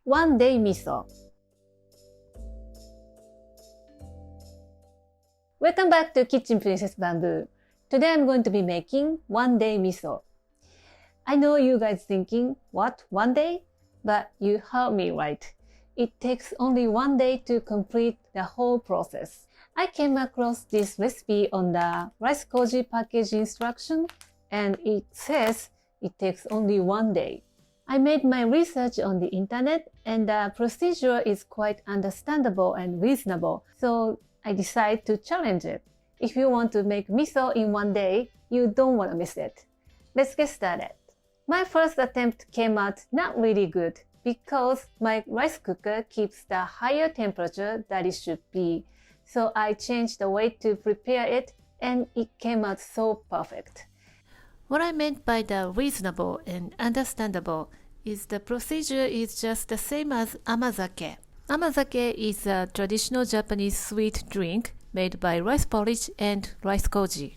one-day miso. Welcome back to Kitchen Princess Bamboo. Today I'm going to be making one-day miso. I know you guys thinking, what, one day? But you heard me right. It takes only one day to complete the whole process. I came across this recipe on the Rice Koji package instruction, and it says it takes only one day. I made my research on the internet, and the procedure is quite understandable and reasonable, so I decided to challenge it. If you want to make miso in one day, you don't want to miss it. Let's get started. My first attempt came out not really good because my rice cooker keeps the higher temperature that it should be. So I changed the way to prepare it, and it came out so perfect. What I meant by the reasonable and understandable is the procedure is just the same as amazake. Amazake is a traditional Japanese sweet drink made by rice porridge and rice koji.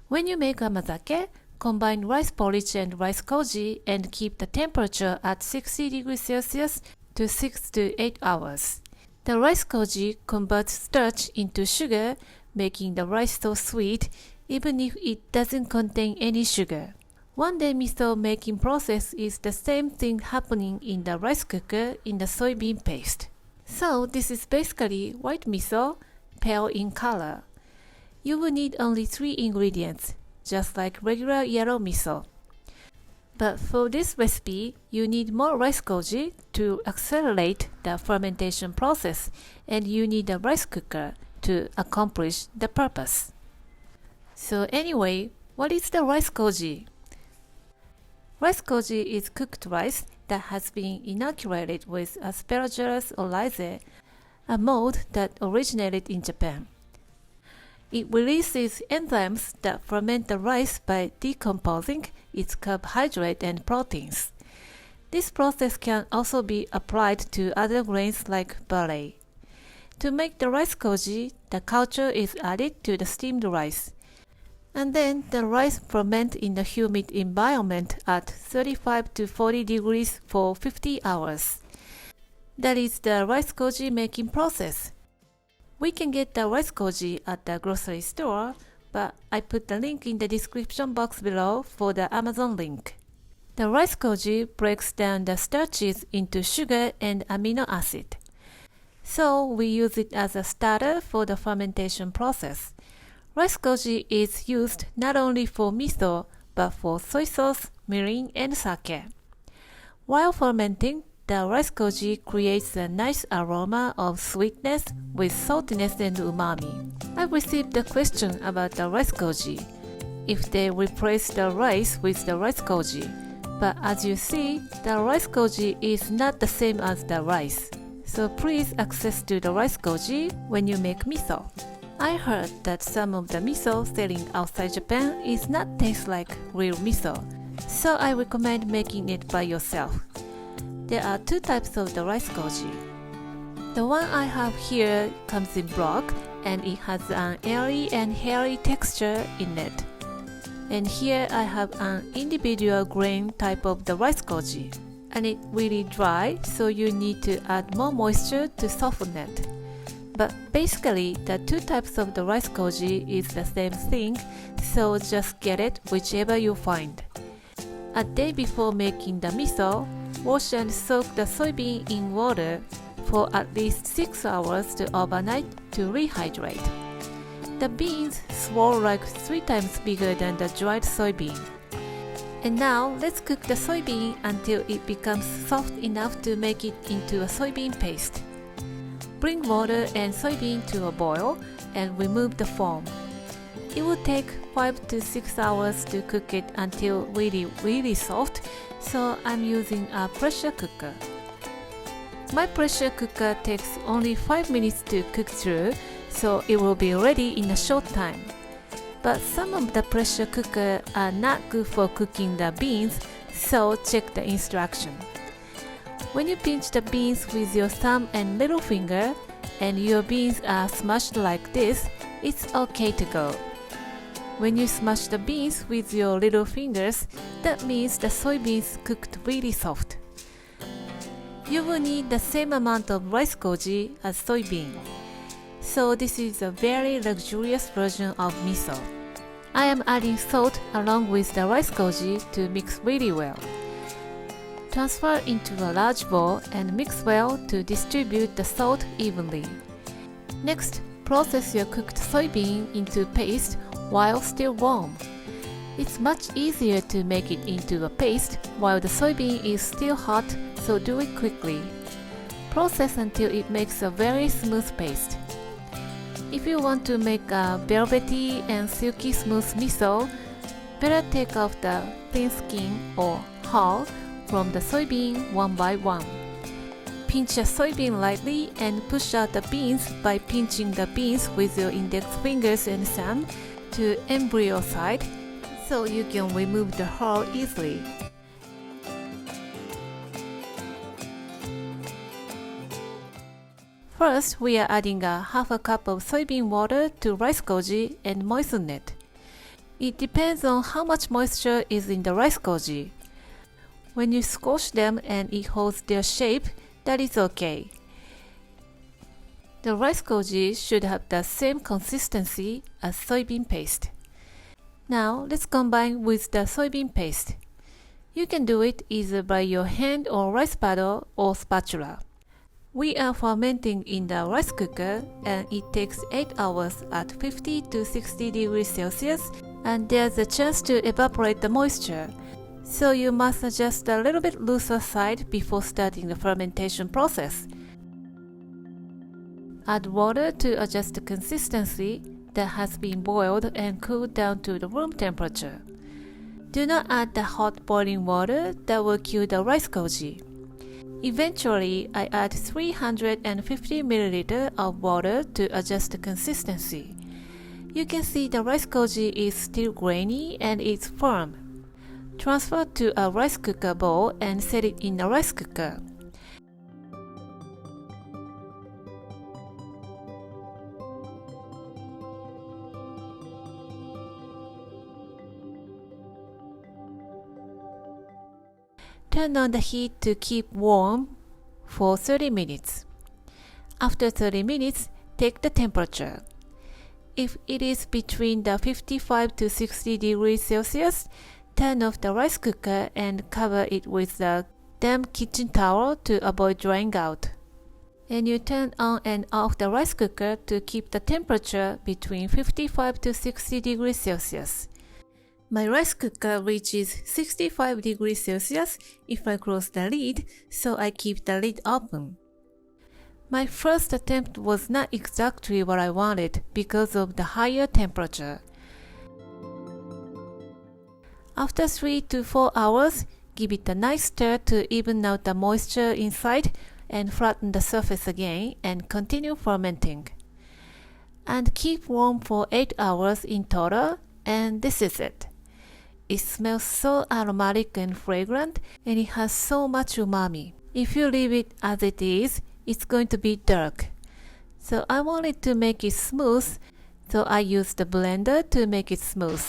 When you make amazake, combine rice porridge and rice koji and keep the temperature at 60 degrees Celsius to 6 to 8 hours. The rice koji converts starch into sugar, making the rice so sweet even if it doesn't contain any sugar. One-day miso making process is the same thing happening in the rice cooker in the soybean paste. So this is basically white miso, pale in color. You will need only 3 ingredients, just like regular yellow miso. But for this recipe, you need more rice koji to accelerate the fermentation process, and you need a rice cooker to accomplish the purpose. So anyway, what is the rice koji? Rice koji is cooked rice that has been inoculated with Aspergillus oryzae, a mold that originated in Japan. It releases enzymes that ferment the rice by decomposing its carbohydrate and proteins. This process can also be applied to other grains like barley. To make the rice koji, the culture is added to the steamed rice. And then the rice ferments in the humid environment at 35 to 40 degrees for 50 hours. That is the rice koji making process. We can get the rice koji at the grocery store, but I put the link in the description box below for the Amazon link. The rice koji breaks down the starches into sugar and amino acid. So we use it as a starter for the fermentation process. Rice koji is used not only for miso, but for soy sauce, mirin, and sake. While fermenting, the rice koji creates a nice aroma of sweetness with saltiness and umami. I received a question about the rice koji, if they replace the rice with the rice koji. But as you see, the rice koji is not the same as the rice. So please access to the rice koji when you make miso. I heard that some of the miso selling outside Japan is not taste like real miso, so I recommend making it by yourself. There are 2 types of the rice koji. The one I have here comes in block, and it has an airy and hairy texture in it. And here I have an individual grain type of the rice koji, and it's really dry, so you need to add more moisture to soften it. But basically, the 2 types of the rice koji is the same thing, so just get it whichever you find. A day before making the miso, wash and soak the soybean in water for at least 6 hours to overnight to rehydrate. The beans swell like 3 times bigger than the dried soybean. And now let's cook the soybean until it becomes soft enough to make it into a soybean paste. Bring water and soybean to a boil and remove the foam. It will take 5 to 6 hours to cook it until really soft, so I'm using a pressure cooker. My pressure cooker takes only 5 minutes to cook through, so it will be ready in a short time. But some of the pressure cookers are not good for cooking the beans, so check the instruction. When you pinch the beans with your thumb and little finger, and your beans are smashed like this, it's okay to go. When you smash the beans with your little fingers, that means the soybeans cooked really soft. You will need the same amount of rice koji as soybean. So this is a very luxurious version of miso. I am adding salt along with the rice koji to mix really well. Transfer into a large bowl and mix well to distribute the salt evenly. Next, process your cooked soybean into paste while still warm. It's much easier to make it into a paste while the soybean is still hot, so do it quickly. Process until it makes a very smooth paste. If you want to make a velvety and silky smooth miso, better take off the thin skin or hull from the soybean one by one. Pinch a soybean lightly and push out the beans by pinching the beans with your index fingers and thumb to embryo side, so you can remove the hull easily. First, we are adding a half a cup of soybean water to rice koji and moisten it. It depends on how much moisture is in the rice koji. When you squash them and it holds their shape, that is okay. The rice koji should have the same consistency as soybean paste. Now, let's combine with the soybean paste. You can do it either by your hand or rice paddle or spatula. We are fermenting in the rice cooker and it takes 8 hours at 50 to 60 degrees Celsius, and there's a chance to evaporate the moisture. So you must adjust a little bit looser side before starting the fermentation process. Add water to adjust the consistency that has been boiled and cooled down to the room temperature. Do not add the hot boiling water that will kill the rice koji. Eventually, I add 350 ml of water to adjust the consistency. You can see the rice koji is still grainy and it's firm. Transfer to a rice cooker bowl and set it in a rice cooker. Turn on the heat to keep warm for 30 minutes. After 30 minutes, take the temperature. If it is between the 55 to 60 degrees Celsius, turn off the rice cooker and cover it with a damp kitchen towel to avoid drying out. And you turn on and off the rice cooker to keep the temperature between 55 to 60 degrees Celsius. My rice cooker reaches 65 degrees Celsius if I close the lid, so I keep the lid open. My first attempt was not exactly what I wanted because of the higher temperature. After 3 to 4 hours, give it a nice stir to even out the moisture inside and flatten the surface again and continue fermenting. And keep warm for 8 hours in total, and this is it. It smells so aromatic and fragrant, and it has so much umami. If you leave it as it is, it's going to be dark. So I wanted to make it smooth, so I used the blender to make it smooth.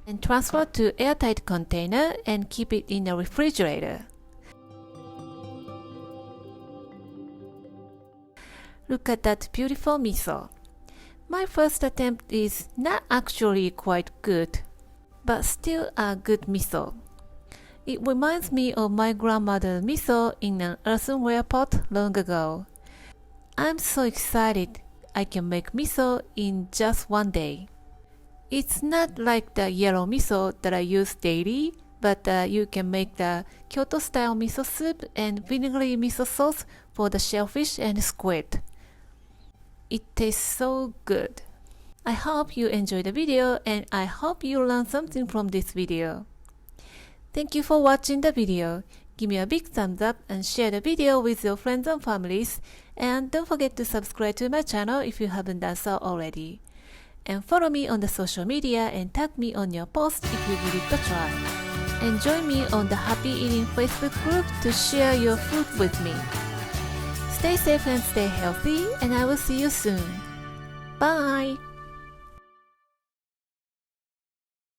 And transfer to airtight container and keep it in the refrigerator. Look at that beautiful miso. My first attempt is not actually quite good, but still a good miso. It reminds me of my grandmother's miso in an earthenware pot long ago. I'm so excited I can make miso in just one day. It's not like the yellow miso that I use daily, but you can make the Kyoto-style miso soup and vinegary miso sauce for the shellfish and squid. It tastes so good. I hope you enjoyed the video and I hope you learned something from this video. Thank you for watching the video. Give me a big thumbs up and share the video with your friends and families. And don't forget to subscribe to my channel if you haven't done so already. And follow me on the social media and tag me on your post if you give it a try. And join me on the Happy Eating Facebook group to share your food with me. Stay safe and stay healthy, and I will see you soon. Bye!